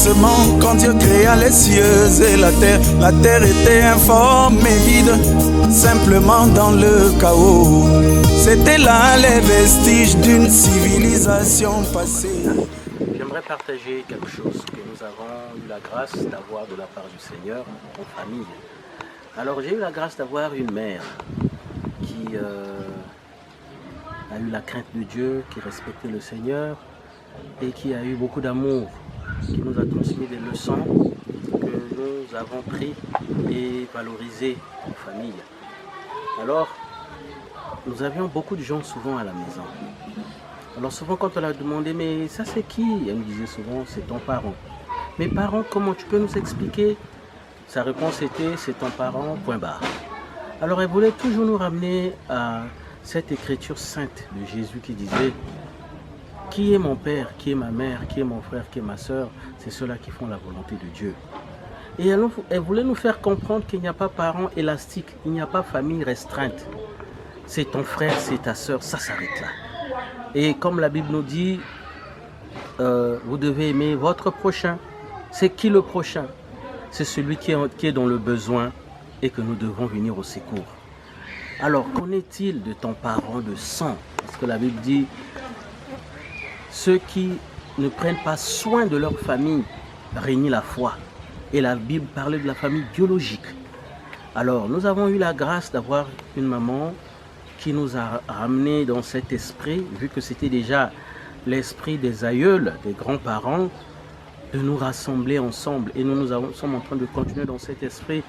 commencement, quand Dieu créa les cieux et la terre était informe et vide, simplement dans le chaos. C'était là les vestiges d'une civilisation passée. J'aimerais partager quelque chose que nous avons eu la grâce d'avoir de la part du Seigneur en famille. Alors j'ai eu la grâce d'avoir une mère qui a eu la crainte de Dieu, qui respectait le Seigneur et qui a eu beaucoup d'amour, qui nous a transmis des leçons que nous avons pris et valorisées en famille. Alors, nous avions beaucoup de gens souvent à la maison. Alors souvent quand on l'a demandé, mais ça c'est qui? Elle nous disait souvent, c'est ton parent. Mes parents, comment tu peux nous expliquer? Sa réponse était, c'est ton parent, point barre. Alors elle voulait toujours nous ramener à cette écriture sainte de Jésus qui disait, qui est mon père, qui est ma mère, qui est mon frère, qui est ma soeur, c'est ceux-là qui font la volonté de Dieu. Et elle voulait nous faire comprendre qu'il n'y a pas parents élastiques, il n'y a pas famille restreinte. C'est ton frère, c'est ta soeur, ça s'arrête là. Et comme la Bible nous dit, vous devez aimer votre prochain. C'est qui le prochain? C'est celui qui est dans le besoin et que nous devons venir au secours. Alors, qu'en est-il de ton parent de sang? Parce que la Bible dit, ceux qui ne prennent pas soin de leur famille renie la foi. Et la Bible parlait de la famille biologique. Alors, nous avons eu la grâce d'avoir une maman qui nous a ramenés dans cet esprit, vu que c'était déjà l'esprit des aïeuls, des grands-parents, de nous rassembler ensemble. Et nous sommes en train de continuer dans cet esprit.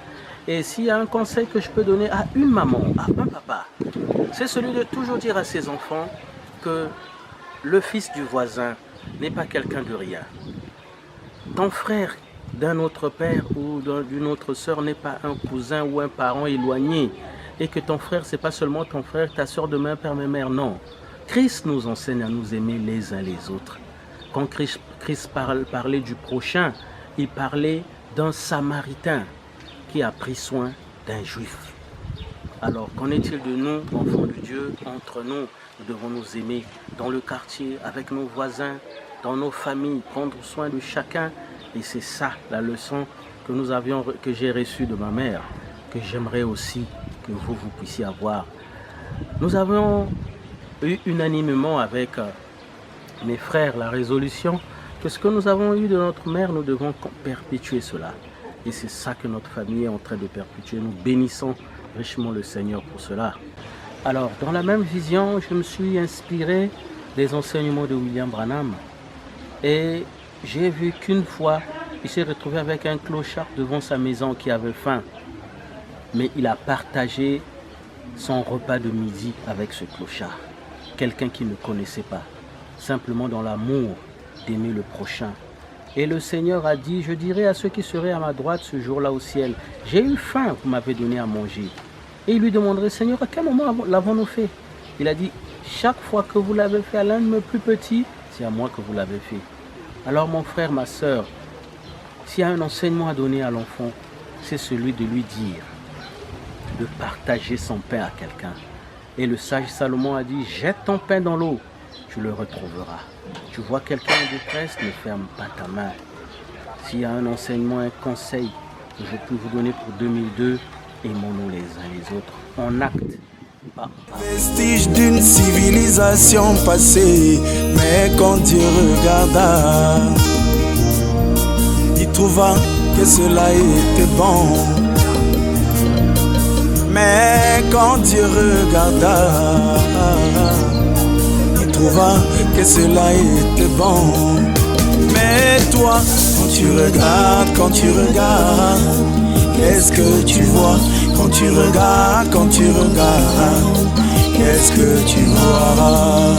Et s'il y a un conseil que je peux donner à une maman, à un papa, c'est celui de toujours dire à ses enfants que le fils du voisin n'est pas quelqu'un de rien. Ton frère d'un autre père ou d'une autre sœur n'est pas un cousin ou un parent éloigné. Et que ton frère, ce n'est pas seulement ton frère, ta soeur de même père, même mère, non. Christ nous enseigne à nous aimer les uns les autres. Quand Christ parlait du prochain, il parlait d'un Samaritain qui a pris soin d'un Juif. Alors, qu'en est-il de nous, enfants de Dieu, entre nous? Nous devons nous aimer dans le quartier, avec nos voisins, dans nos familles, prendre soin de chacun. Et c'est ça la leçon que j'ai reçue de ma mère, que j'aimerais aussi que vous puissiez avoir. Nous avons eu unanimement avec mes frères la résolution que ce que nous avons eu de notre mère, nous devons perpétuer cela. Et c'est ça que notre famille est en train de perpétuer. Nous bénissons richement le Seigneur pour cela. Alors, dans la même vision, je me suis inspiré des enseignements de William Branham. Et j'ai vu qu'une fois, il s'est retrouvé avec un clochard devant sa maison qui avait faim. Mais il a partagé son repas de midi avec ce clochard. Quelqu'un qu'il ne connaissait pas. Simplement dans l'amour d'aimer le prochain. Et le Seigneur a dit, je dirai à ceux qui seraient à ma droite ce jour-là au ciel, j'ai eu faim, vous m'avez donné à manger. Et il lui demanderait, Seigneur, à quel moment l'avons-nous fait? Il a dit, chaque fois que vous l'avez fait à l'un de mes plus petits, c'est à moi que vous l'avez fait. Alors mon frère, ma soeur, s'il y a un enseignement à donner à l'enfant, c'est celui de lui dire, de partager son pain à quelqu'un. Et le sage Salomon a dit, jette ton pain dans l'eau, tu le retrouveras. Tu vois quelqu'un en détresse, ne ferme pas ta main. S'il y a un enseignement, un conseil que je peux vous donner pour 2002, aimons-nous les uns les autres en acte. Vestige d'une civilisation passée, mais quand Dieu regarda, il trouva que cela était bon. Mais quand Dieu regarda, il trouva que cela était bon. Mais toi, quand tu regardes, qu'est-ce que tu vois? Quand tu regardes, qu'est-ce que tu vois?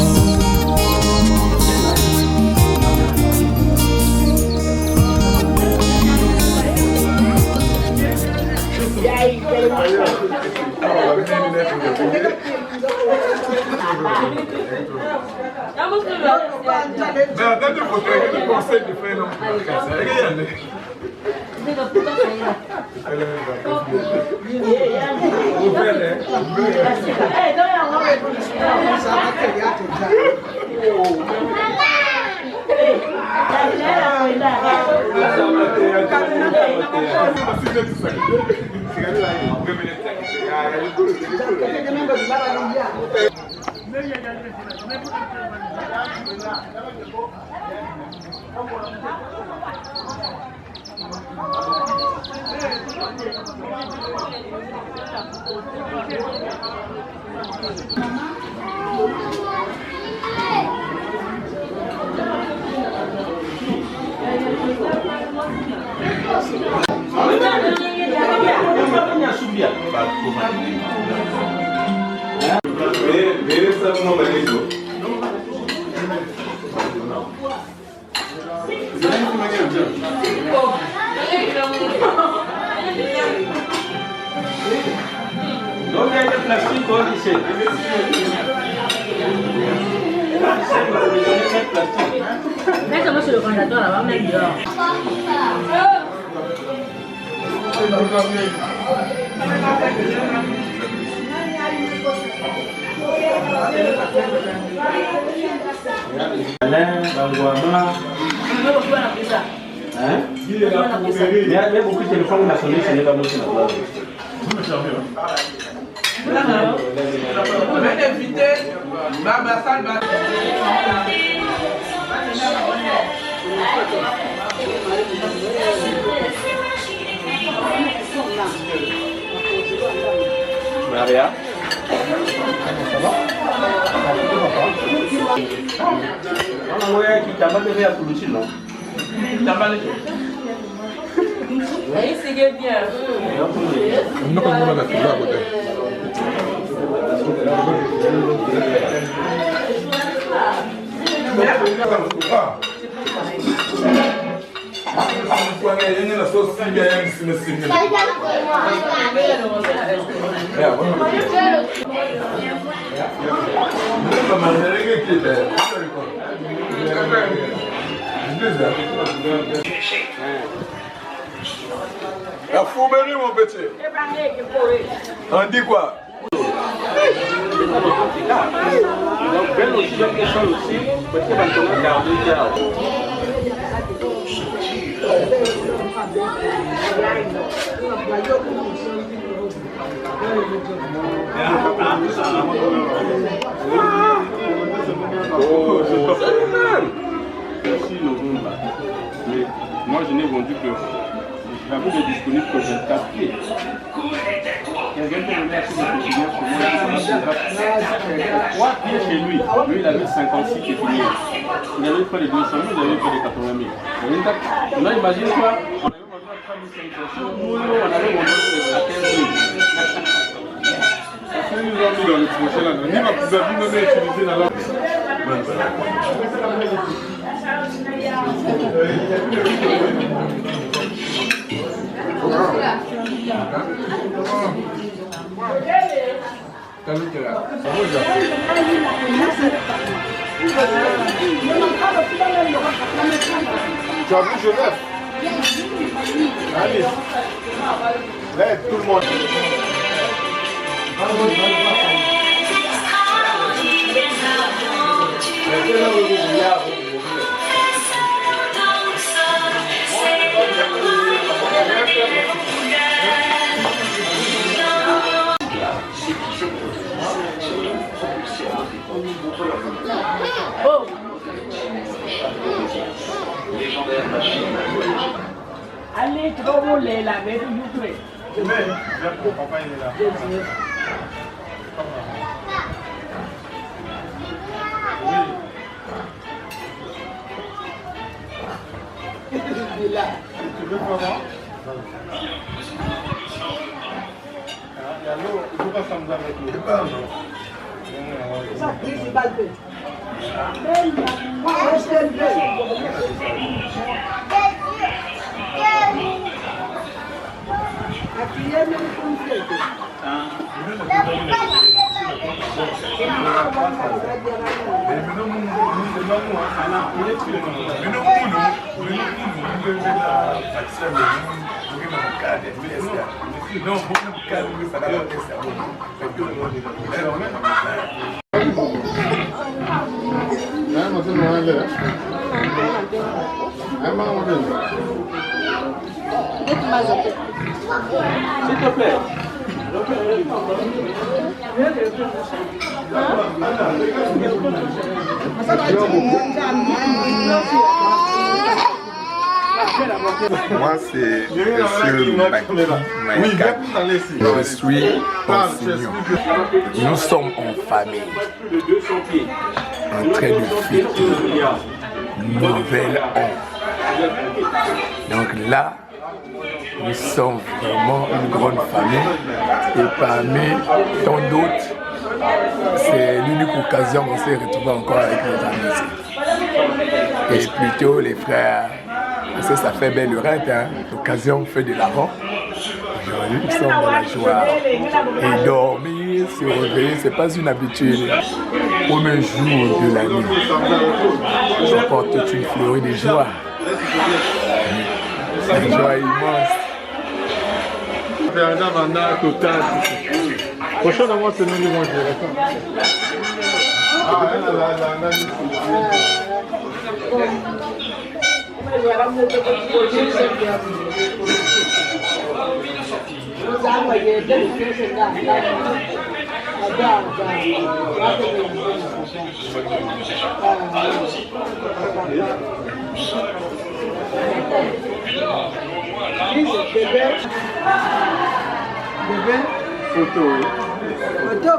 Donc il y a des plastiques ici. Mettez-moi sur le congélateur là-bas, mettre dehors. Alain, Bangouama. Hein? Il y a beaucoup de téléphones qui ont sonné, ce n'est pas moi qui l'a fait. On est invité, Baba Salva. Maria. On a qui t'a pas donné à Poulouchi, non? T'as pas les oui, c'est bien. Non, comme on a fait là, côté. La fourberie, mon petit. On dit quoi? Donc, belle aussi, la question aussi, parce que maintenant, garder Merci Novembre. Mais moi je n'ai vendu que j'avoue de disponible que 24 pieds. Quelqu'un peut donner assez de quotidien pour moi. 3 pieds chez lui. Lui il avait 56 pieds. Il avait près de 200 000, il avait près de 80 000. Maintenant imagine-toi, on avait vendu à 3 500, on avait vendu à 15 000. Ça fait nous ont mis dans le prochain là. Ni ma plus-value même utilisée dans la... Tu as vu Genève? Allez, là, tout le monde. Oh. Allez, trop beau les là, mais vous pouvez. Papa, il est là. Il est là. Tu veux comment? Il faut pas s'amuser avec nous. C'est pas non. Ça, principal peu. S'il te plaît. Moi, c'est Monsieur Maïka. Je suis enseignant. Nous sommes en famille, en train de fêter Nouvel An. Donc là, nous sommes vraiment une grande famille et parmi tant d'autres, c'est l'unique occasion qu'on s'est retrouvé encore avec nos amis. Et plutôt les frères, parce que ça fait belle lurette, hein? L'occasion fait de l'avant. Aujourd'hui, nous sommes dans la joie. Et dormir, se réveiller, ce n'est pas une habitude. Au même jour de l'année, j'apporte toute une fleurie de joie. C'est une joie immense. Prochain moi c'est nous manger, d'accord? Photo. Photo.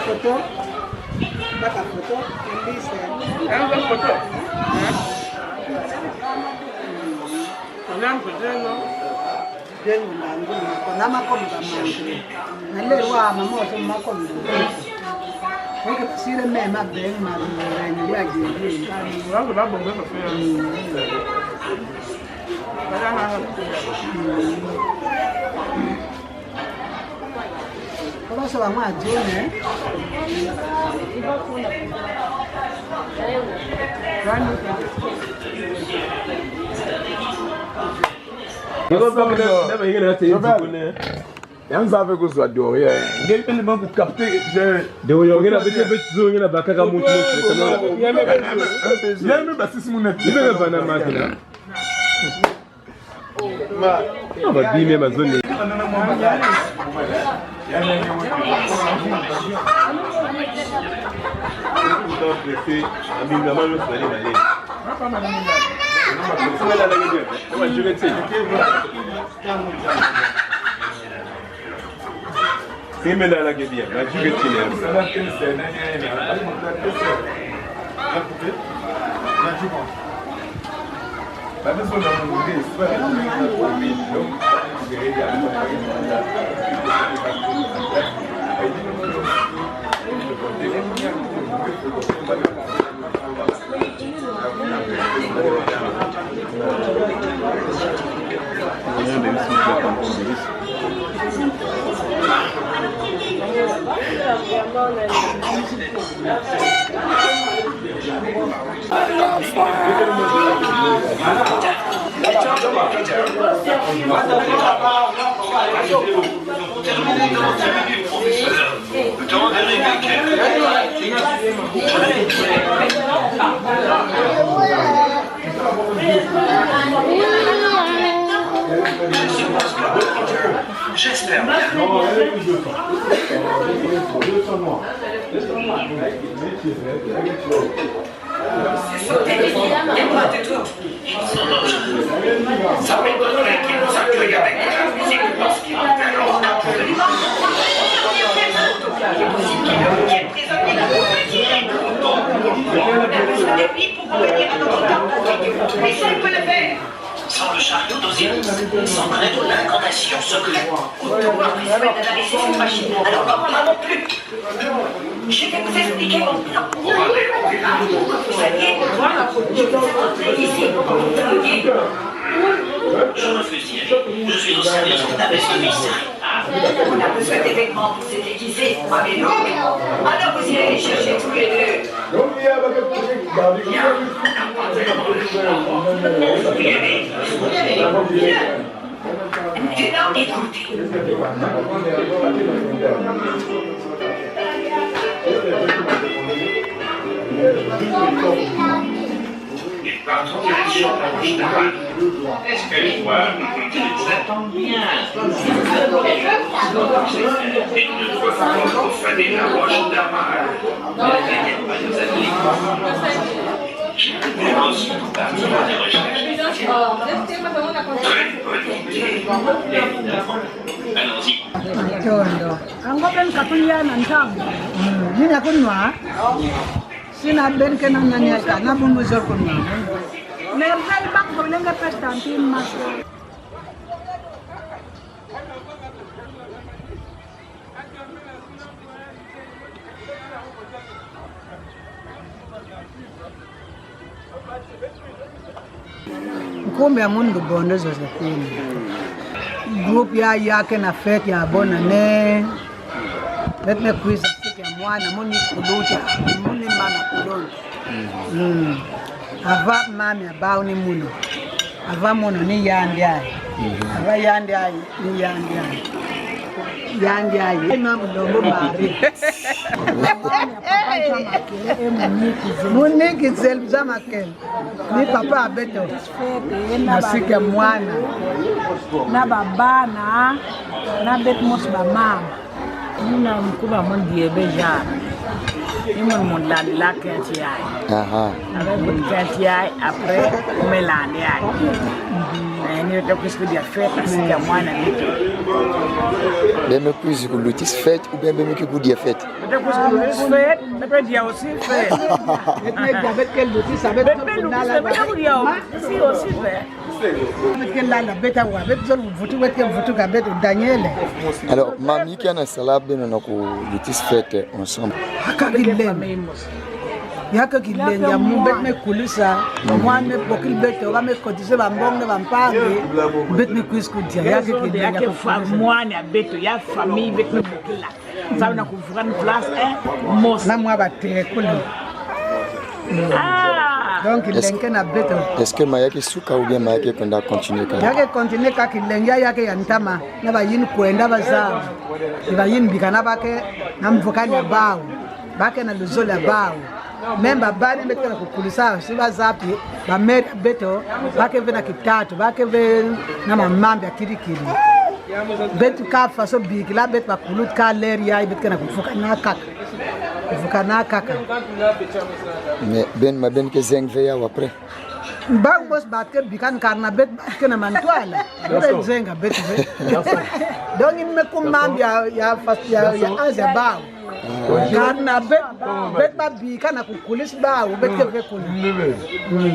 Photo. Pas ta photo. Un photo. On a un photo, non? On a ma commune. Elle est loin, maman, c'est ma commune. Si le même a bien, ma il y a des comment ça va, moi, Dieu, hein? Yann savait que soit doré. Il y a une pour capter. De où il y a une petite zone, il y a un bac à monter. Il y a même pas 6 minutes. Il y a pas de maintenant. On va dire ma zone. C'est mais là la gueule, la juguetine. J'espère bien. Ça m'étonnerait qu'il nous accueille avec de la musique lorsqu'il appelle au retour de l'image. Il est possible qu'il est prisonnier d'un petit. On a besoin de lui pour revenir à notre temps. Mais ça, il peut le faire. Sans le chariot d'Osiris, sans craindre l'incantation secrète, ou pouvoir lui souhaiter d'analyser cette machine. Alors comment non plus? Je vais vous expliquer mon plan. Vous saviez, je vous ai montré ici pour vous terminer. Je refuse d'y aller. Je suis au service de ta bête de on a besoin des vêtements pour se déguiser, avez-vous? Alors vous irez les chercher tous les deux. Bien. Alors écoutez. Est-ce que toi, ça tombe bien? Et ne dois pas profaner la roche d'Amal. Ne t'inquiète pas, nous allons j'ai ensuite partir à des recherches. Très bonne idée. Évidemment. Allons-y. Tondo. Angoben kapulia na ntamu. Nina kunwa. Sina ben ke na nyanya ka na bumbu zor kunwa. Na mbali bak bolenga prestantin mas. Kumbe ya mundu bondo Josephine. Group ya yake na fete ya bona ne. Let me quiz siku ya mwana muni kuluta muni mana kulonda. Ava mami abao ni muno. Ava muno ni yandi ai. Ava yandi ai ni yandi ai. Yandi ai. Ema mdombo bari. Muniki zel zamakel. Ni papa abeto. Na siku ya mwana. Na baba na bet mos ba mama. Muna mkuba mon diebe ja. Imon mon la la kenti ai. Avec mon kenti ai après melane ai. Ni to kusku dia fête siku ya mwana nito. Beme kuzi ku lutis fête ou bien beme ku dia fête. To kusku lutis fête, me pe dia aussi fête. Me dia bet quel lutis avec to na la. Me dia aussi aussi fête. Alors, mamie qui a un salade, nous avons lutis fête ensemble. Yaka kilenja mbet me kulisa mwane bokil beto ba me kotise ba mbonge ba mpange bet me kuiskudia yaka kilenja kwa mwane beto ya famille bet me bokila ça na kufukana place mos na mwa ba trekulu donc kilenja na beto est-ce que mayaki suka ou bien mayaki kwenda continuer ka yake continuer ka kilenja yake ya ntama na ba yin kwenda bazao ba yin bikana bake na mvukani bao bake na luzola bao memba bani beto na kukulisa siba zapi ba mer beto bake vena kitatu bake ve na mamambe akirikiri beto ka faso bikila beto ba kulut ka leria beto na kufuka na kaka mais ben ma ben ke zeng veya après ba bos batke bikan karna bet ke na mantwala do zenga beto donc il me commande ya fas ya azia ba karna bet ba bika na kukulis ba bet ke vekulu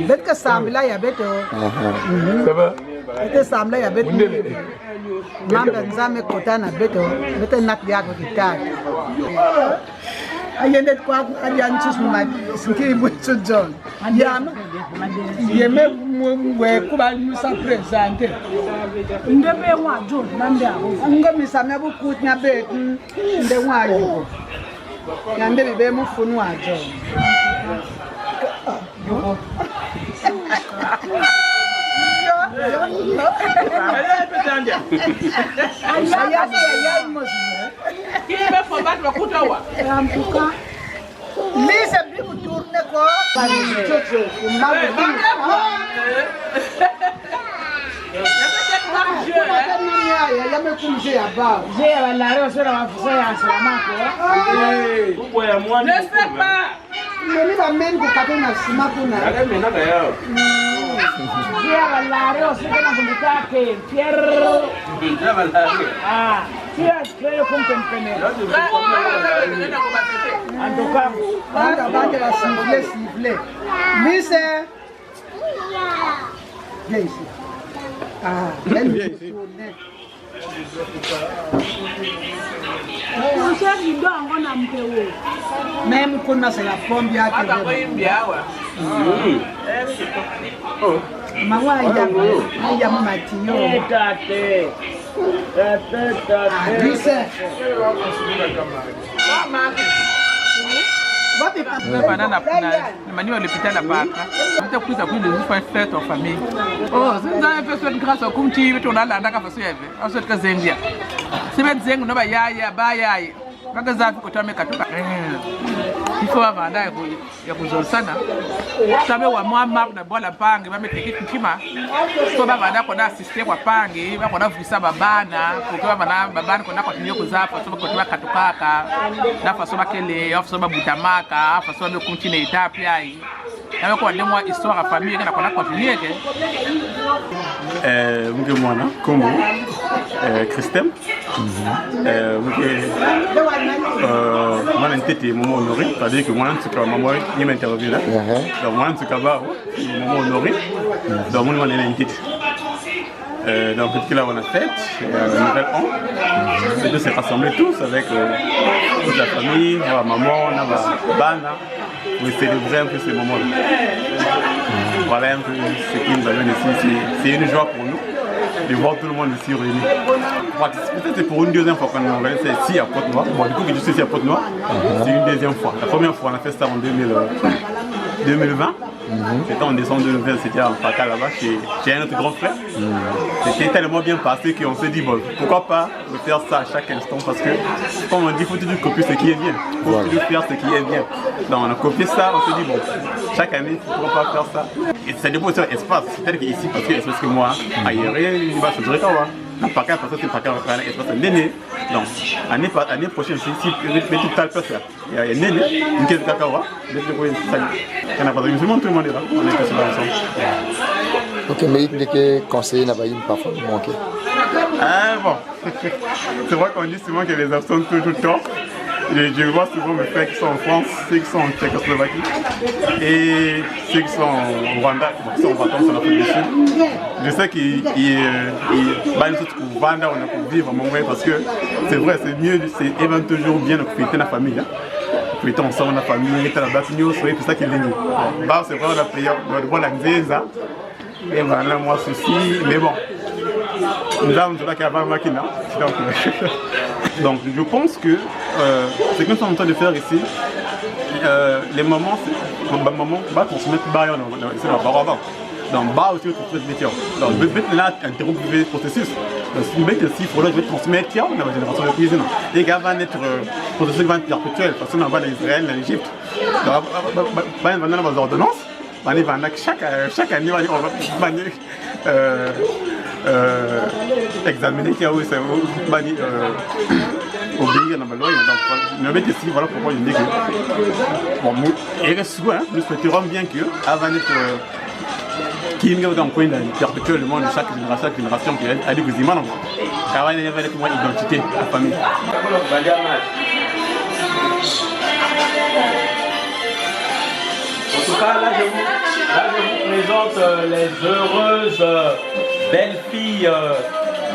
bet ke samla ya beto ça va bet samla ya beto mamba nzame kotana beto nak ya ko kitatu ayende kwa alianchus ma sikiri butso John yama yeme mwe kuba nusa presenter ndebe wa John nambia ngomi samya bukuti na betu nde wa yo yande bibe mufunu wa John Lisa bibu tourne ko même kuna se la pombe yake mawa ya mama tinyo tate na mani à l'hôpital à Pâques. On t'a pris ça pour les faire fête en famille. Oh, c'est un peu fait grâce au kumti, mais on a la naka façon yave. On se fait zengia. C'est mettre zeng no ba ya ba ya. Kaka za ko tame katuka. Il faut avoir da ya kuzol sana. Sabe wa mwa map na bola pangi ba meteki kuchima. So ba bana ko na assister kwa pangi, ba ko na visa babana, ko kwa bana babana ko na continue kuzafa so ko twa katukaka. Na façon ba kele, fa so ba butamaka, fa so ba continue étape ai. Na ko de moi histoire à famille na ko na continuer ke. Mke mwana Kombo Christelle. Moi n'étais maman honoré, c'est-à-dire que moi en tout cas maman il m'intervient là. Donc moi en tout cas maman honoré. Donc moi on est l'entité. Donc tout là on a fait un nouvel an. C'est de se rassembler tous avec toute la famille, ma maman, ma bana, pour célébrer un peu ces moments-là. Voilà un peu ce qui nous amène ici. C'est une joie pour nous de voir tout le monde ici réuni. Peut-être c'est pour une deuxième fois qu'on organise ça ici à Pointe-Noire. Bon, du coup, je suis ici à Pointe-Noire, c'est une deuxième fois. La première fois, on a fait ça en 2020. C'était en décembre 2020, c'était en Pâques là-bas, chez un autre grand frère. C'était tellement bien passé qu'on s'est dit, bon, pourquoi pas faire ça à chaque instant, parce que, comme on dit, il faut toujours copier ce qui est bien. Il faut toujours faire ce qui est bien. Donc on a copié ça, on s'est dit, bon, chaque année, pourquoi pas faire ça. Et ça dépend aussi de l'espace. C'est-à-dire qu'ici, parce que moi, ailleurs, il va se dire, non, pas qu'à parce que c'est pas qu'à espace néné. Donc, année prochaine, si tout le place là, il y a néné, une caisse de cacao, il y a pas de musulmans, tout le monde est là, on est tous là ensemble. Ok, mais il que conseiller n'a pas eu parfois manqué. Ah bon, c'est vrai qu'on dit souvent que les absents tout le temps. Je vois souvent mes frères qui sont en France, ceux qui sont en Tchécoslovaquie et ceux qui sont au Rwanda, qui sont en vacances en Afrique du Sud. Je sais qu'ils vont vivre à mon moment parce que c'est vrai, c'est mieux, c'est évidemment toujours bien de profiter de la famille. Profiter ensemble de la famille, et la base, c'est tout ça qui est ligne. C'est vrai, on a payé, on a la nzeza, et voilà, moi souci, mais bon. Nous avons tout là qui a pas machine. Donc je pense que ce que nous sommes en train de faire ici, les mamans, va transmettre barrière dans le avant. Donc bas aussi transmettre métier. Donc je vais là interrompre le processus. Donc si je vais transmettre dans la génération de cuisine. Et qu'il va être processus va être perpétuel parce qu'on va en Israël, en Égypte. Donc on va dans les ordonnances. Chaque année on va examiner qui a aussi obéir dans ma loi. Donc, nous mettons ici, voilà pourquoi je dis que bon, nous souhaiterons bien que avant d'être qui est dans coin perpétuellement de chaque génération qui a des musulmans, car il y a une identité à la famille. En tout cas, là je vous présente les heureuses belles filles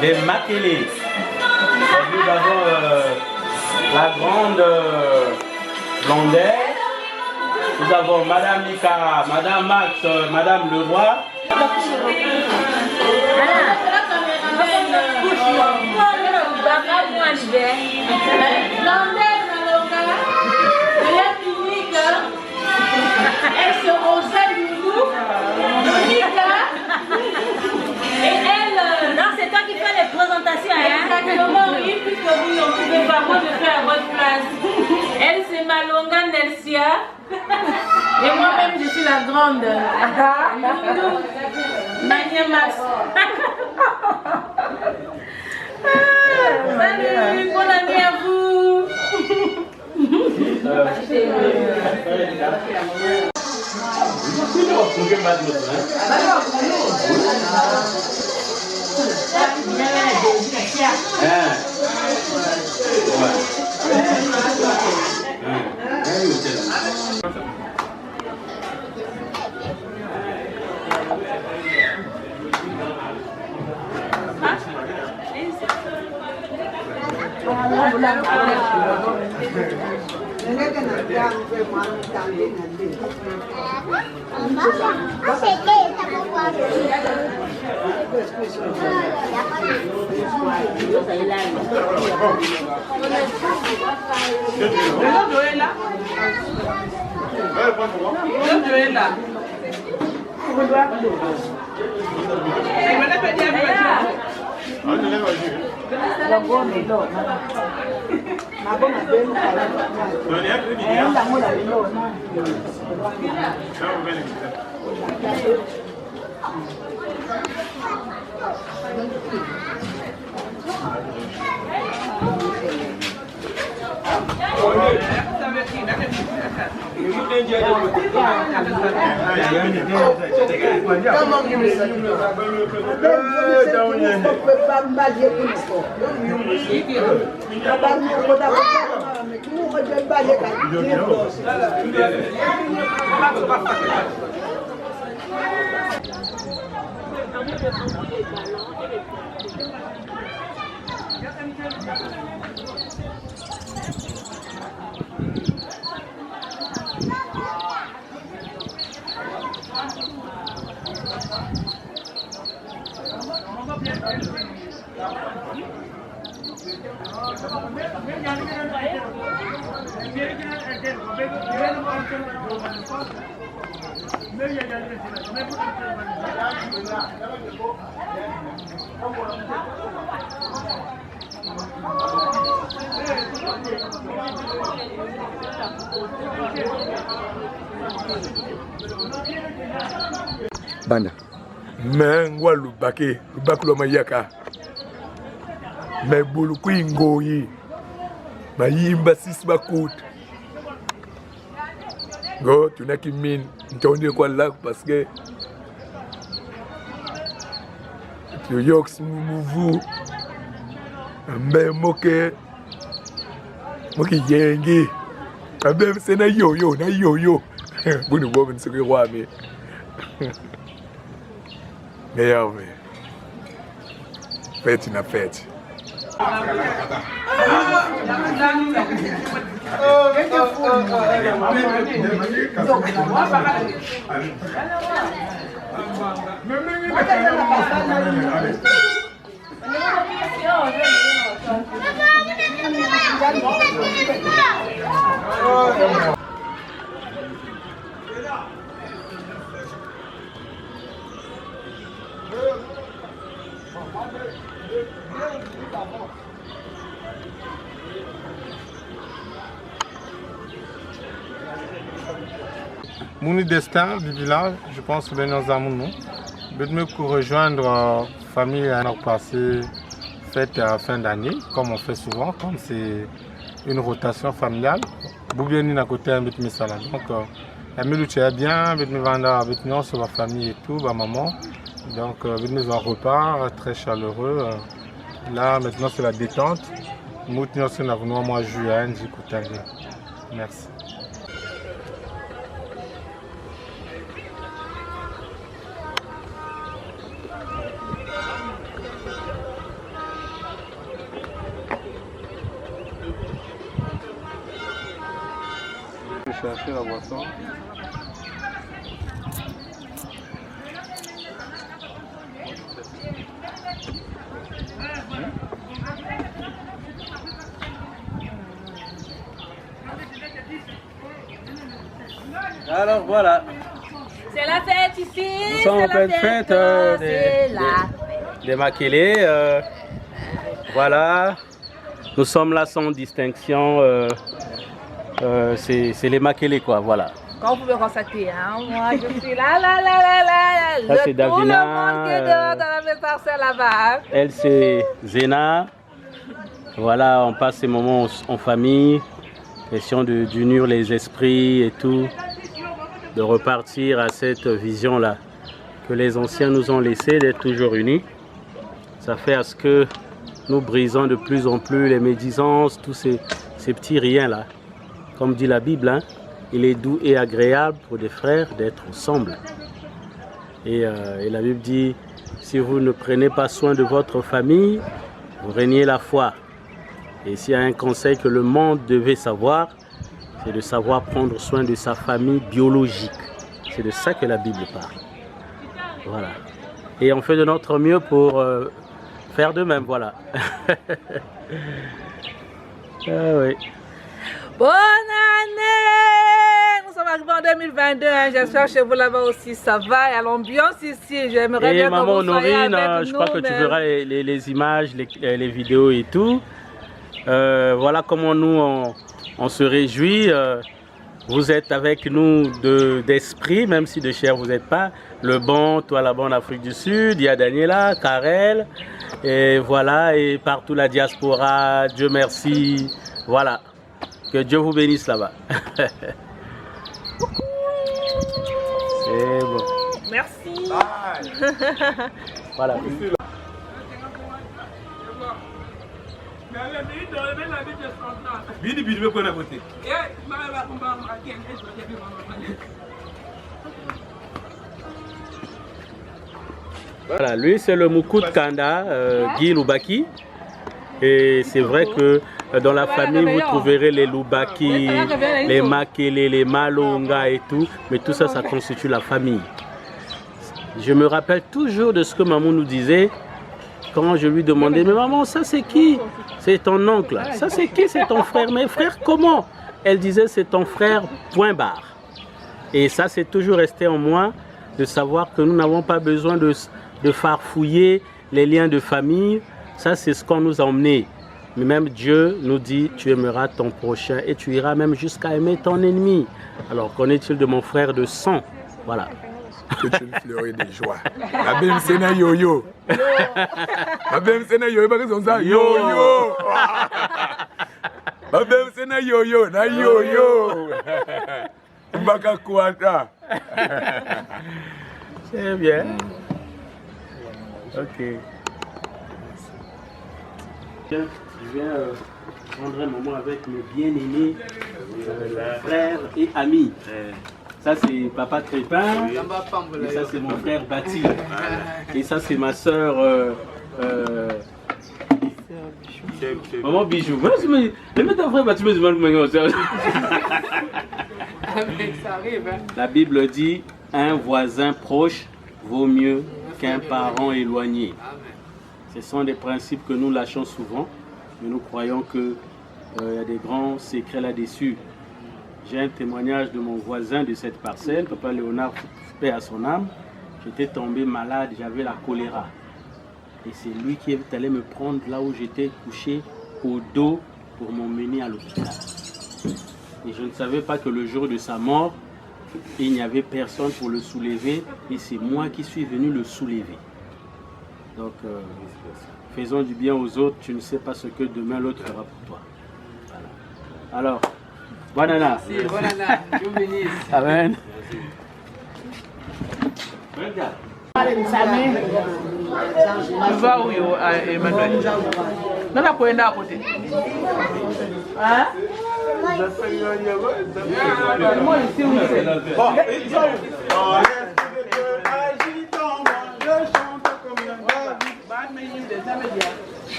des Makélé. Nous avons la grande Blondet, nous avons Madame Mika, Madame Max, Madame Leroy. Elle se rosait du nous. Et elle... Non, c'est toi qui fais les présentations, hein? Exactement, oui, puisque vous ne pouvez pas moi le faire à votre place. Elle, c'est Malonga Nelsia. Et moi-même, je suis la grande. Loulou, Mania Max. Salut, bonne année à vous. Banda. Mengwa lubake lo mayaka. Me buluku ingoyi. Mayimba sisi bakut. Go tunaki min ntonde kwa lak parce que tu yoks muvu. Mbe moke yengi. Abe se na yo na yo. Bunu bo ben suki wa mi. Meilleur, mais fête na fête. Mon destin du village, je pense que c'est dans un monde. Je vais rejoindre la famille à notre passé, fête à la fin d'année, comme on fait souvent, comme c'est une rotation familiale. Boubiani à côté de mes salades. Donc, la milouche est bien, je vais vendre avec nous sur la famille et tout, ma maman. Donc, je vais un repas très chaleureux. Là, maintenant, c'est la détente. Maintenant, c'est moi, juin, merci. Chercher la boisson. Alors voilà. C'est la fête ici. Nous sommes en pleine fête des Makélé. Voilà. Nous sommes là sans distinction. C'est les Makélé quoi, voilà. Comme vous pouvez constater, hein, moi je suis là. Ça c'est Davina. Tout le monde qui est dehors dans la maison, c'est là-bas. Elle c'est Zena. Voilà, on passe ces moments en famille. Question d'unir les esprits et tout. De repartir à cette vision-là que les anciens nous ont laissé d'être toujours unis. Ça fait à ce que nous brisons de plus en plus les médisances, tous ces petits riens-là. Comme dit la Bible, hein, il est doux et agréable pour des frères d'être ensemble. Et la Bible dit, si vous ne prenez pas soin de votre famille, vous reniez la foi. Et s'il y a un conseil que le monde devait savoir, c'est de savoir prendre soin de sa famille biologique. C'est de ça que la Bible parle. Voilà. Et on fait de notre mieux pour faire de même, voilà. Ah oui. Bonne année! Nous sommes arrivés en 2020. 22, hein. J'espère que chez vous là-bas aussi ça va. Il y a l'ambiance ici. J'aimerais bien que maman vous soyez Honorine, avec je nous, crois que tu verras les images, les vidéos et tout. Voilà comment nous on se réjouit. Vous êtes avec nous d'esprit, même si de chair vous n'êtes pas. Le bon, toi là-bas en Afrique du Sud, il y a Daniela, Karel, et voilà, et partout la diaspora, Dieu merci. Voilà, que Dieu vous bénisse là-bas. C'est bon. Merci. Voilà. Voilà, lui c'est le Moukout Kanda, Guy Loubaki. Et c'est vrai que dans la famille vous trouverez les Loubaki, les Makele, les Malonga et tout. Mais tout ça, ça constitue la famille. Je me rappelle toujours de ce que maman nous disait quand je lui demandais, mais maman, ça c'est qui? C'est ton oncle. Ça c'est qui? C'est ton frère. Mais frère, comment? Elle disait, c'est ton frère, point barre. Et ça, c'est toujours resté en moi de savoir que nous n'avons pas besoin de farfouiller les liens de famille. Ça, c'est ce qu'on nous a emmené. Mais même Dieu nous dit, tu aimeras ton prochain et tu iras même jusqu'à aimer ton ennemi. Alors, qu'en est-il de mon frère de sang? Voilà. C'est une fleurie de joie. La même c'est un yo-yo. La même c'est un yo-yo. Parce que yo-yo. La même c'est un yo-yo. Na yo-yo. Mbaka Kouata. C'est bien. Ok. Tiens, je viens prendre un moment avec mes bien-aimés frères et amis. Ça c'est Papa Crépin, et ça c'est mon frère Bati. Et ça c'est ma soeur Maman Bijou. La Bible dit, un voisin proche vaut mieux qu'un parent éloigné. Ce sont des principes que nous lâchons souvent, mais nous croyons qu'il y a des grands secrets là-dessus. J'ai un témoignage de mon voisin de cette parcelle, Papa Léonard, paix à son âme. J'étais tombé malade, j'avais la choléra. Et c'est lui qui est allé me prendre là où j'étais couché au dos pour m'emmener à l'hôpital. Et je ne savais pas que le jour de sa mort, il n'y avait personne pour le soulever et c'est moi qui suis venu le soulever. Donc, faisons du bien aux autres, tu ne sais pas ce que demain l'autre fera pour toi. Voilà. Alors, banana. Merci, banana. Dieu bénisse. Amen. Va où Emmanuel? Non, la pointe à côté. Hein? Moi, ici, où c'est?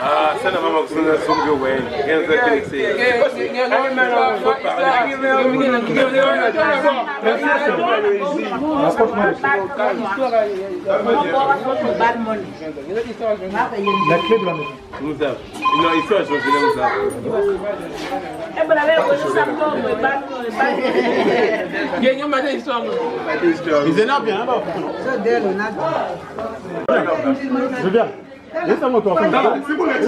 Ah, ça n'a pas marché sur le web. La clé de la maison. Nous avons. Non, histoire, je vais vous Je viens. Laisse-moi toi. C'est bon, tu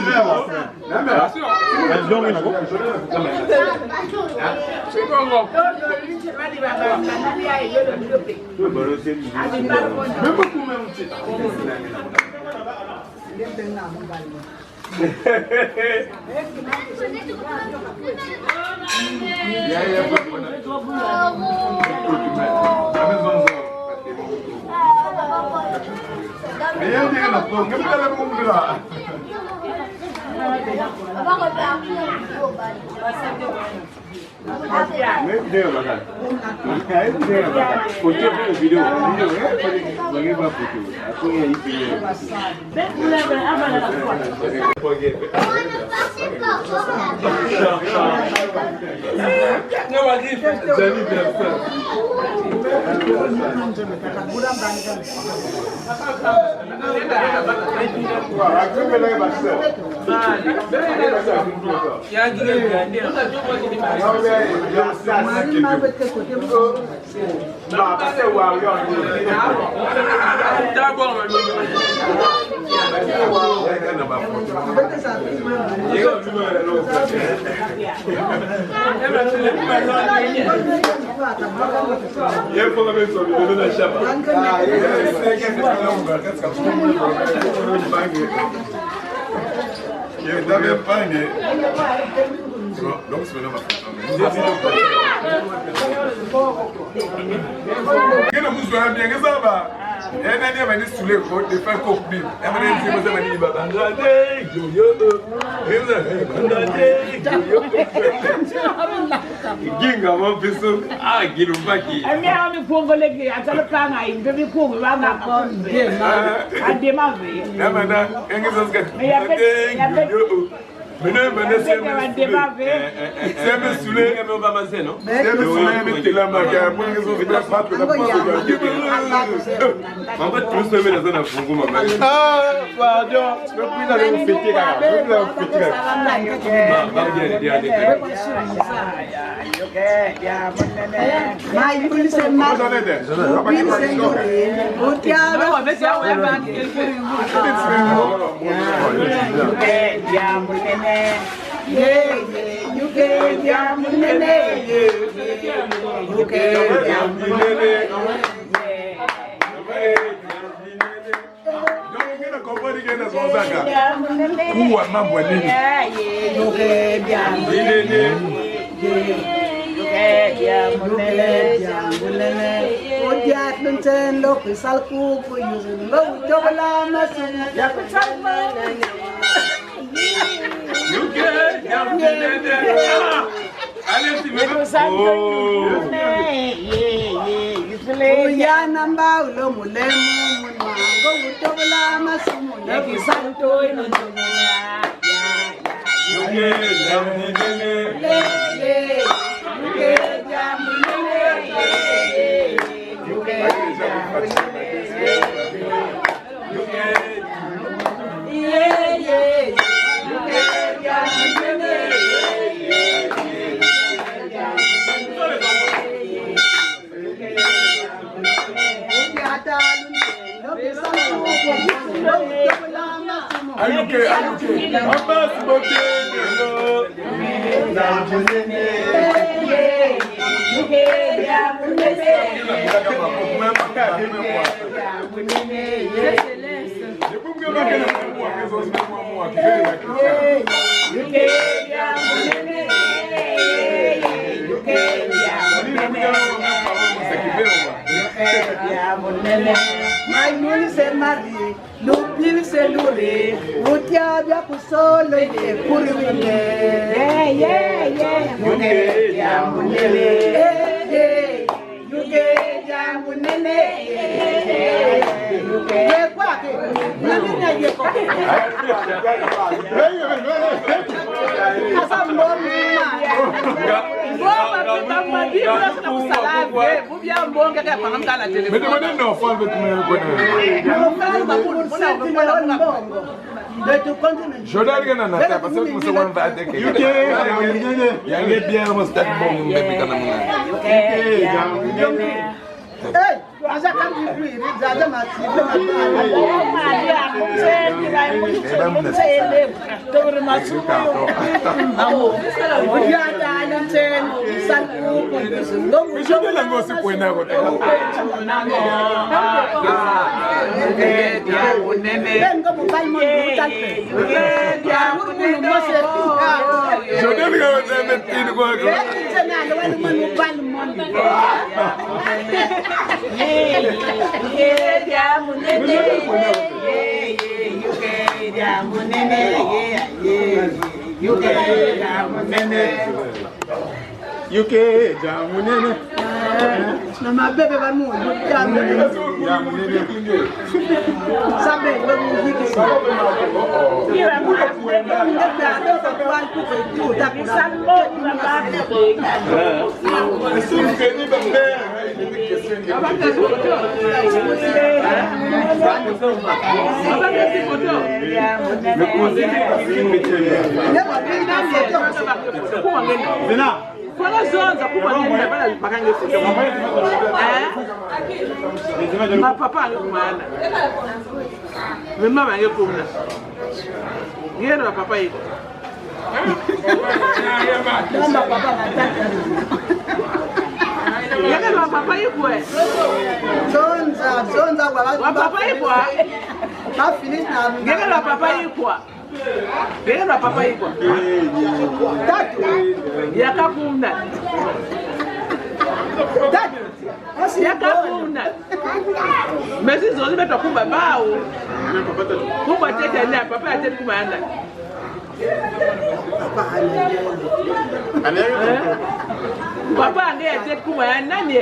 Papa ange tet kuma nani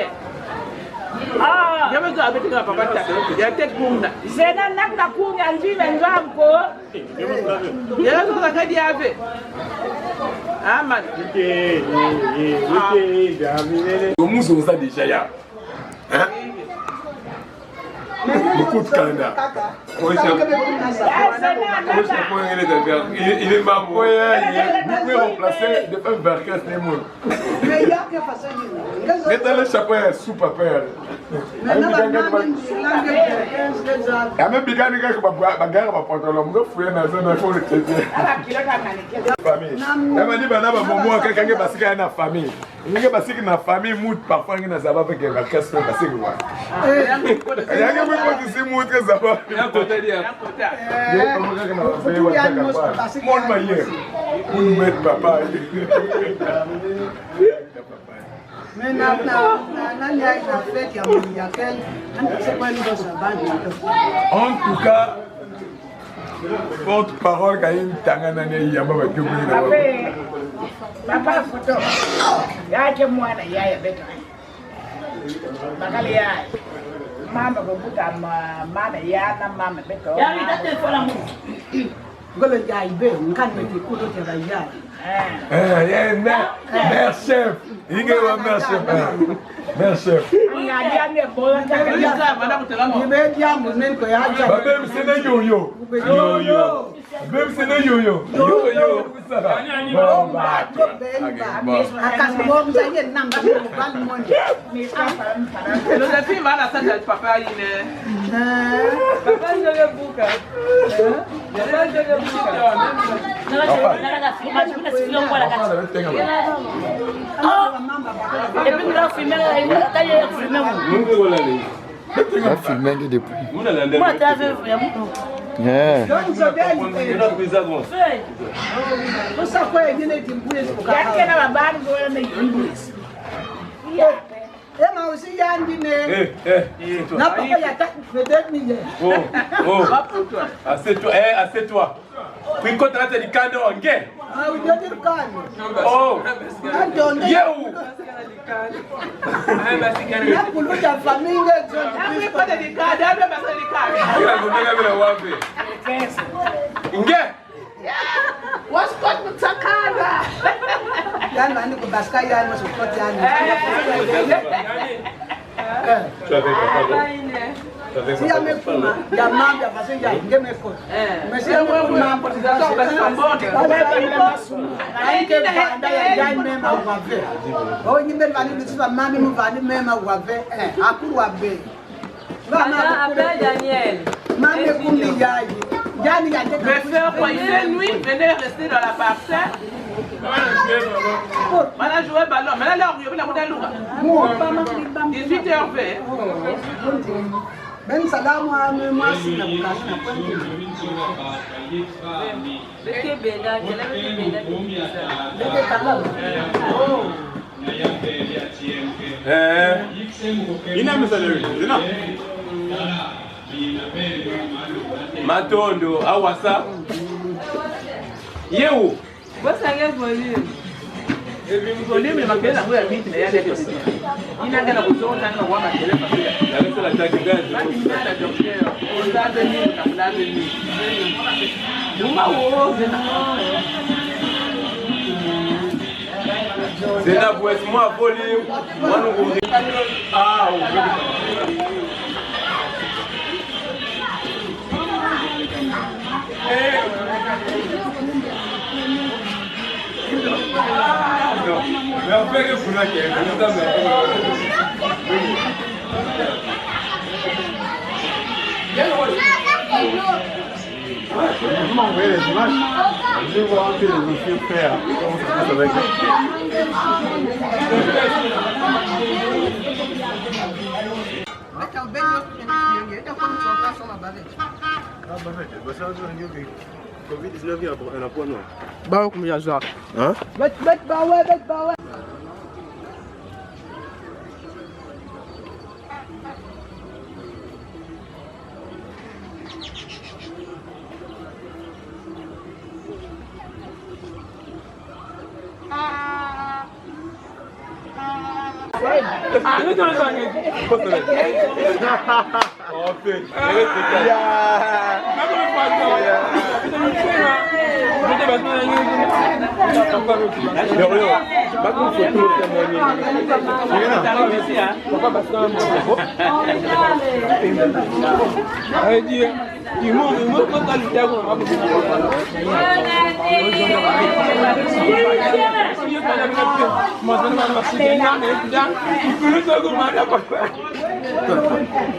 ah jamaa za abetinga papa ya tet kuma zena nakna kunga njime nzamko ya zo kadi ave aman Comment ça déjà ya hein beaucoup de Canada. Il est ma moyenne, vous pouvez remplacer de faire barcasse les mots. Mais dans le chapeau, il y a soupe à faire. Même si quelqu'un qui va gagner ma pantalon, je vais fouiller dans la zone pour le traiter. Famille. Elle m'a dit que quelqu'un qui va passer dans la famille. Il y a passer dans la famille, parfois il y a des avec des barcasses pour passer. Il y a des gens qui montrent ça va. Il y a un côté dire. Mon maillot. Mon maître papa. Mais en tout cas, votre parole quand il tangana ne yamba ba ke buni papa photo ya ke mwana ya beto bakali ya mama go buta mama ya na mama beto ya ita te fola mu golo ya ibe nkan me ti kudo te ba ya mère chef il est wa mère chef mère chef ya dia ne bola ta ya madame telamo ni be dia mo nen ko ya ja ba même c'est na yo même c'est na yo ça va bon ba akas mo mzaye namba ko bal mo ni le depuis mala ça de papa il est papa il le buka Ema aussi yandine. Na papa ya ta peut-être ni. Oh. Assieds-toi. Puis quand tu as dit canne en guerre. Ah oui, je dis canne. Oh. Yo. Ya pour le ta famille je. Ah pas de canne, ah pas de canne. Il a donné la wapi. Nge. What's got with sakada? Yan mani ko baska yan mo support yan. Tu avais pas. Si ya me kuma, ya mamba parce ya ngeme ko. Mais si ya mo kuma cotisation parce que bon. Ai ke banda ya yan même au wave. O nyimbe vani ni sifa mami mu vani même au wave. Akuru wabe. Voilà, appelle Daniel. Mami kumbi yayi. Yani ya Mais faire quoi? Il fait nuit, venez rester dans la parcelle. Voilà, jouer ballon. Mais là, il y a la 18h20. Ben salamu moi si na kukasha Beke beda, kela beke beda. Beke kala. Ina msalari. Ina. Matondo awasa. Yewu. Bosange volume. Volume makela ngo ya miti na yale yote. Ina ngana kuzonda na kwa makele pia. Yale la taki gani? Ndio docteur. Uzaze nini na kulaze nini? Numa uoze na. Zena voice moi volume. Manu ngumbi. Ah, Vous m'envoyez les images, je vais voir que les dossiers faire. Comment ça se passe avec Covid-19 on a quoi non? Bah combien ça? Hein?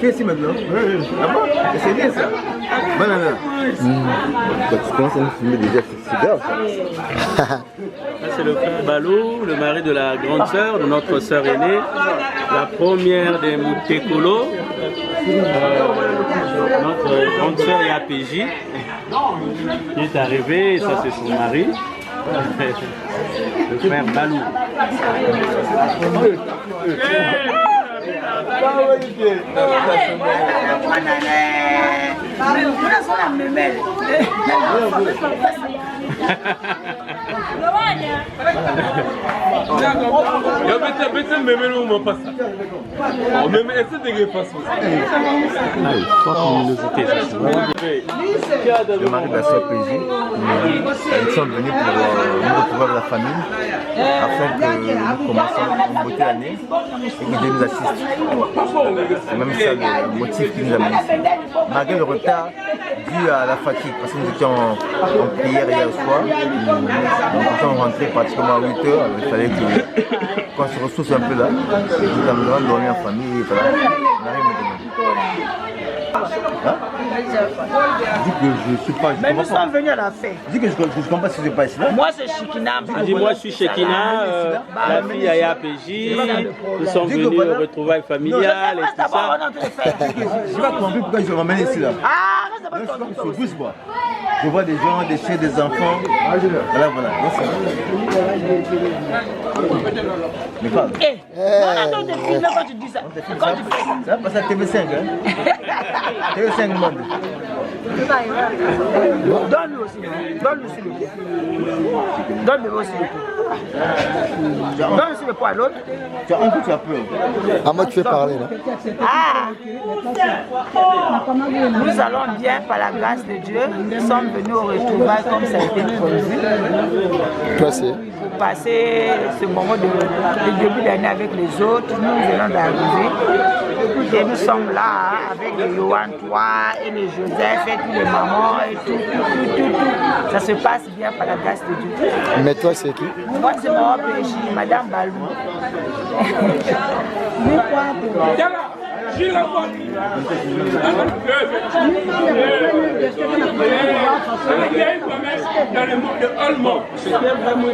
Qu'est-ce que maintenant? C'est bien ça. Banana. Quand tu commences à me filmer déjà, c'est grave ça. C'est le frère Balou, le mari de la grande sœur, de notre sœur aînée, la première des Moutekolo, notre grande sœur Yapéji, qui est arrivée, et ça c'est son mari, le frère Balou. Le mari de la soeur PJ, ils sont venus pour nous retrouver avec la famille afin que nous commencions une beauté l'année et que Dieu nous assiste. C'est même ça le motif qui nous amène ici. Malgré le retard dû à la fatigue, parce que nous étions en prière hier soir, nous sommes rentrés pratiquement à 8 h, il fallait qu'on se ressource un peu là, nous avons dormi en famille et voilà, on arrive maintenant. Hein? Dis que je ne suis pas. Mais nous sommes venus à la fête. Dis que je ne comprends pas ce qui se passe là. Moi c'est Shekina. Dis moi je suis Shekina, la fille à Yapéji. Nous sommes venus au retrouvailles familiales et tout ça. Je n'ai pas compris pourquoi ils ont ramené ici là. Ah, c'est pas moi. Je vois des gens, des chiens, des enfants. Voilà, voilà. Mais pas. On attend des filles là quand tu dis ça. Quand tu fais ça. Ça va passer à TV5, hein? TV5 monde. Donne-lui aussi. Donne-lui aussi le poids. Donne-lui aussi le poids. Donne aussi le poids à l'autre. Tu as un peu, tu as peur. Ah, moi, tu fais parler là. Ah! Nous allons bien par la grâce de Dieu. Nous sommes venus au retrouvailles comme ça a été prévu. Toi, c'est Pour passer ce moment de début d'année avec les autres. Nous venons d'arriver. Et nous sommes là avec les Yohan 3 et les Joseph et tous les mamans et tout. Ça se passe bien par la grâce de Dieu. Mais toi, c'est qui? Moi, c'est mon PJ, Madame Balou. Dans le monde allemand, c'était vraiment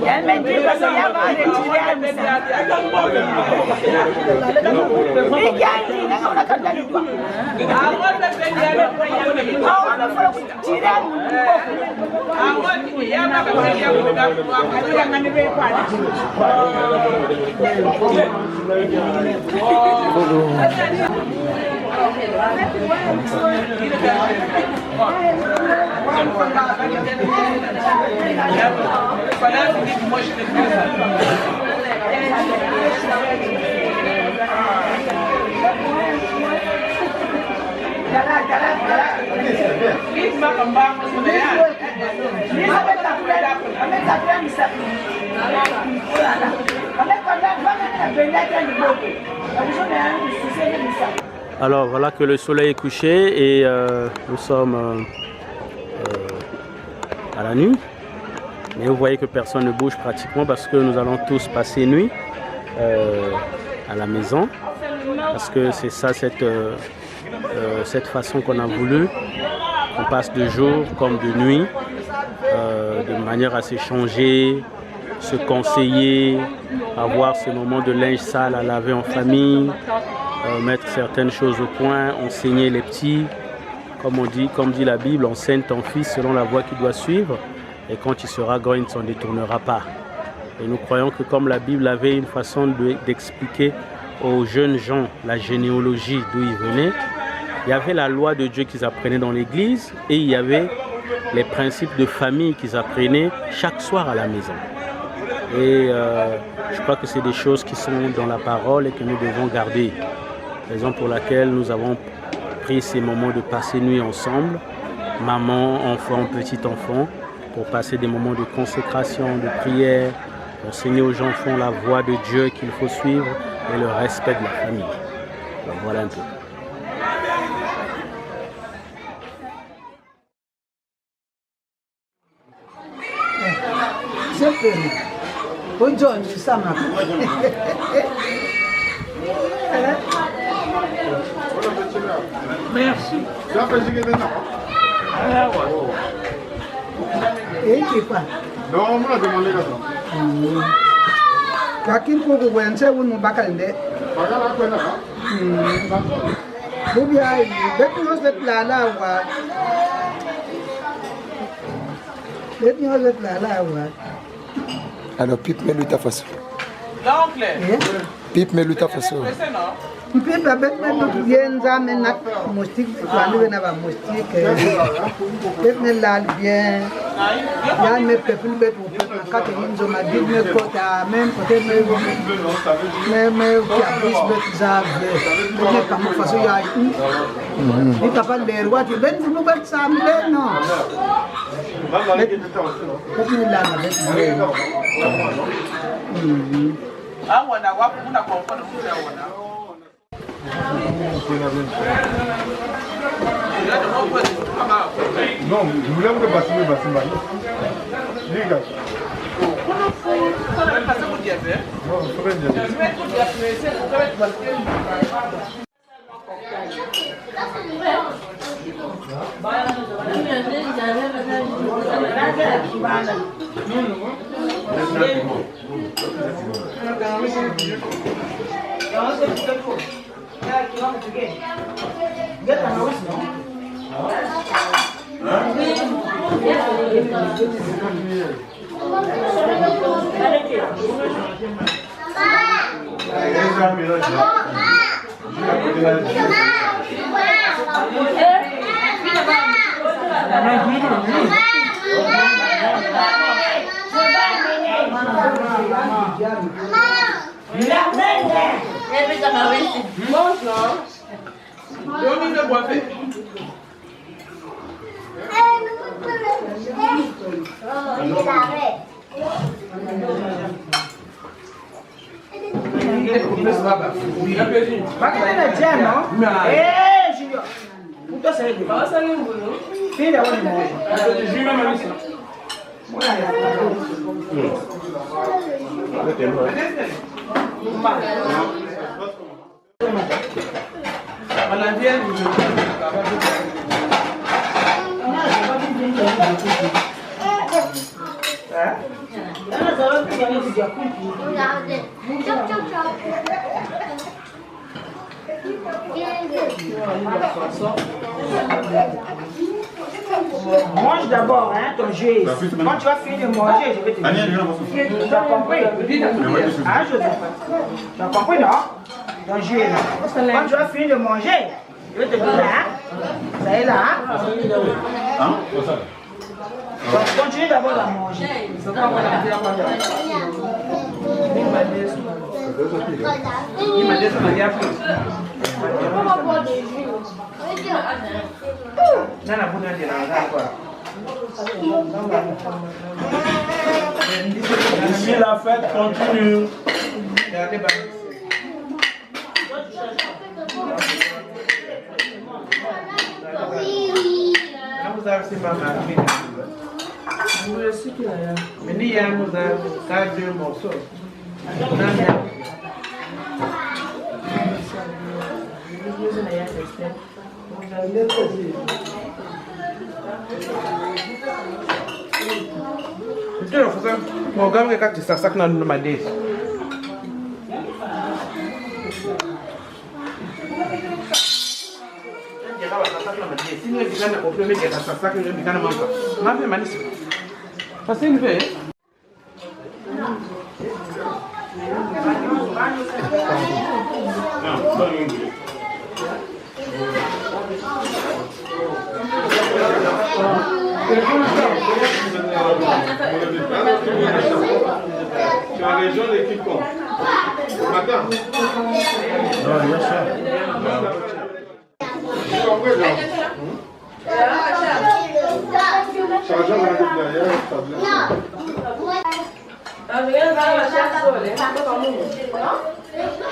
Elle m'a dit parce qu'il y a pas de Alors voilà que le soleil est couché et nous sommes à la nuit. Mais vous voyez que personne ne bouge pratiquement parce que nous allons tous passer nuit à la maison. Parce que c'est ça, cette façon qu'on a voulu. On passe de jour comme de nuit, de manière à s'échanger, se conseiller, avoir ces moments de linge sale à laver en famille, mettre certaines choses au point, enseigner les petits. Comme dit la Bible, enseigne ton fils selon la voie qu'il doit suivre. Et quand il sera grand, il ne s'en détournera pas. Et nous croyons que comme la Bible avait une façon d'expliquer aux jeunes gens la généalogie d'où ils venaient, il y avait la loi de Dieu qu'ils apprenaient dans l'église et il y avait les principes de famille qu'ils apprenaient chaque soir à la maison. Et je crois que c'est des choses qui sont dans la parole et que nous devons garder. Raison pour laquelle nous avons pris ces moments de passer nuit ensemble, maman, enfant, petit enfant, pour passer des moments de consécration, de prière, enseigner aux enfants la voie de Dieu qu'il faut suivre et le respect de la famille. Donc voilà un peu. Merci. Et qui quoi? Non, on m'a demandé ça. Kakin ko ko wen se won bakal de. Bagala ko na. Bubia bet nos let la wa. Bet nos let la wa. Alors, pipe me luta façon. L'oncle. Pipe me luta façon. Pipe bet me bien zamen nak mustik twanu na ba mustik. Bet me la bien. Ya me peuple bet ou peuple quand ils ont ma Bible me kota même côté me qui a plus bet za bet comme façon ya ni capable de roi tu ben nous bet ça mais non bet me la bet ah wana wapo kuna kwa mfano mmoja wana Non, je voulais me passer. Les gars. Mange d'abord hein, ton jus. Quand tu vas finir de manger, je vais te dire. Tu as compris? Hein, Joseph? Tu as compris, non? Ton jus là. Quand tu vas finir de manger, je vais te dire, hein? Ça est là, hein? Donc, continue d'abord à manger. Ici, la fête continue. Mon gars, quand tu sais ça, que nous m'a dit. Tu as région de quiconque. Matin. Non, bien sûr.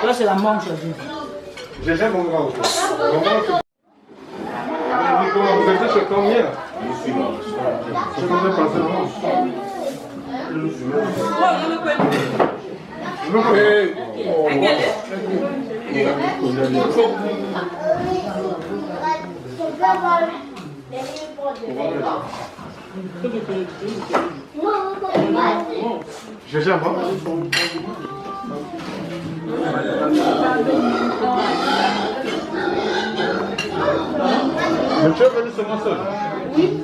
Là, c'est la manche. J'ai jamais mon grand. Vous êtes sur combien? Je voudrais passer le manche. Je j'aime pas. Mais tu es venu seulement seul? Oui.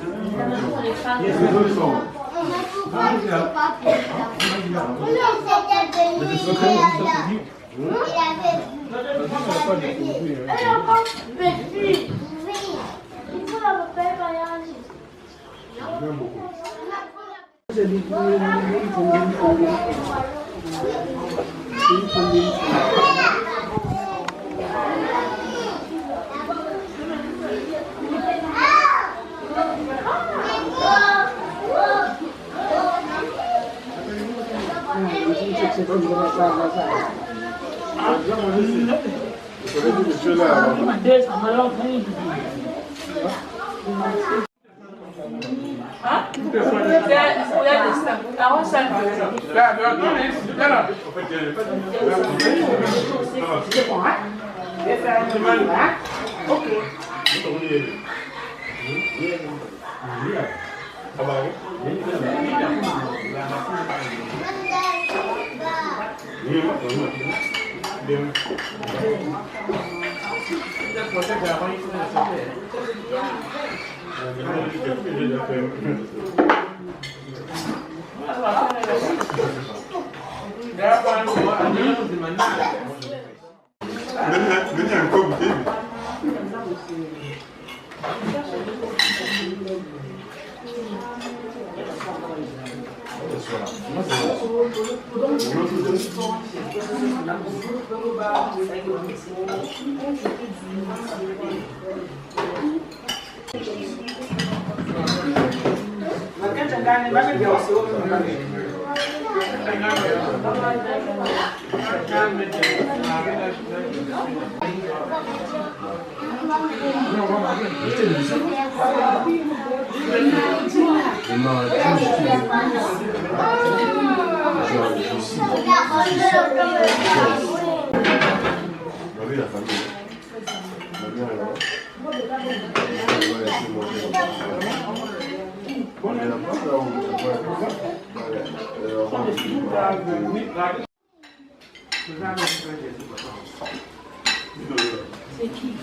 C'est qui?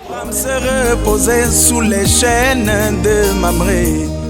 Pour se reposer sous les chaînes de Mamré.